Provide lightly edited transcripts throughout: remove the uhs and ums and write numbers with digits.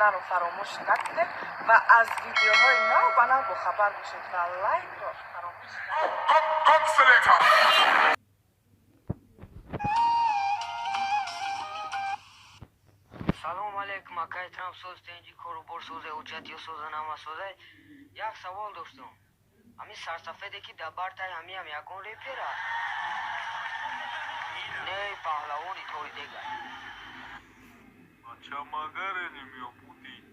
کردن رو فراموش نکنید و از ویدیوهای نو کانال با خبر باشید و لایک رو فراموش نکنید. سلام علیکم اکایترم سوز تنجی کارو بر سوزه اوچتی و سوزه نما سوزه یک سوال داشتم همین سرسفیده که دبر تای هم یکون ریپیره نه پهلوانی طوری دیگه بچه مگر نمیا بودی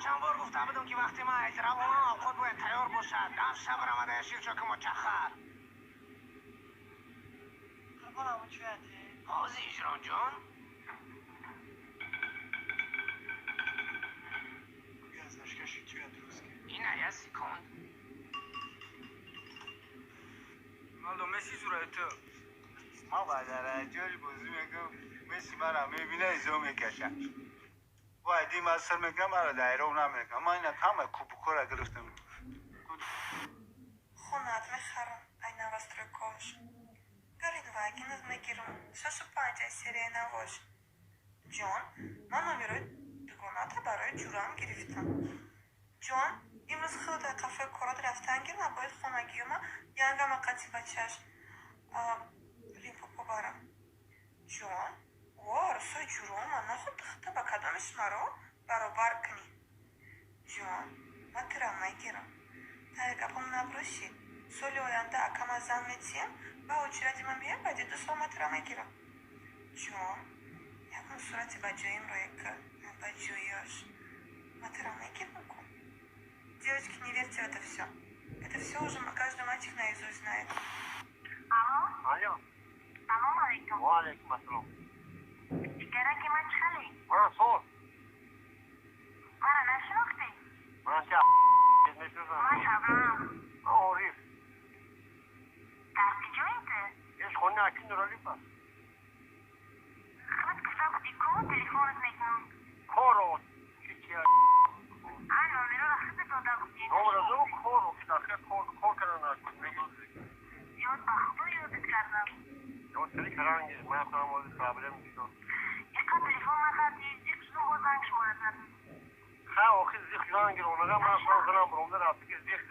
چند بار گفتم بدون که وقتی ما اجرام خود باید تیار باشد در شب رمضان شیر چاک مچخر قربان همون چویتی؟ حاضی اجران جان؟ بگه از نشکشی توی درست که اینه یه سیکند مالو مسی زورایتو ما بعد رجال بازی میگم مسی مرا میبینه ایزو میکشم وایدی مصر میگم مرا دایره و نمیگم ما اینا همه کوبکو را گرفتم خونت میخرم این نوستر کاش گرید وگین از میگیرم 65 سریع نواش جان من نمیروی دگونات برای جورم گرفتم جان امروز خود در کافه کارات رفتن گیر نباید خونگی ما ینگم قطی بچهش لیمپوپو برم جان وار سای جورم من نخود دخته با کدامش مرا برابر کنی جان من ترم نگیرم تا گپم نبروشید سال آینده اکم از زن میتیم و اوچیرتی من بیام بعد 2 سال مترم نگیرم جان یکم صورتی بجاییم رو یک بجاییاش مترم нагирам кон. Девочки, не верьте в это все. Это все уже каждый мальчик наизусть знает. Алло. سلام علیکم و علیکم السلام. گرکی من چخلی من صور. من نشناختی من چه میشناسم. من شبنم عارف. در کجاییته؟ یه خونه اکی نورالی پس. خود کتاب دیکو تلفونت میکنم کارو چی نمره را خود داده بودی نمره دو کارو که داخل کار کردن یاد بخدا یادت کردم یاد سری کرنگی من خودم وارد پرابلم میشم یکا تلفن نکردی یک چیزو با زنگ شماره زدم خواه آخی زیخ جانگیر اونگا من خودم زنم برومده رفتی که زیخ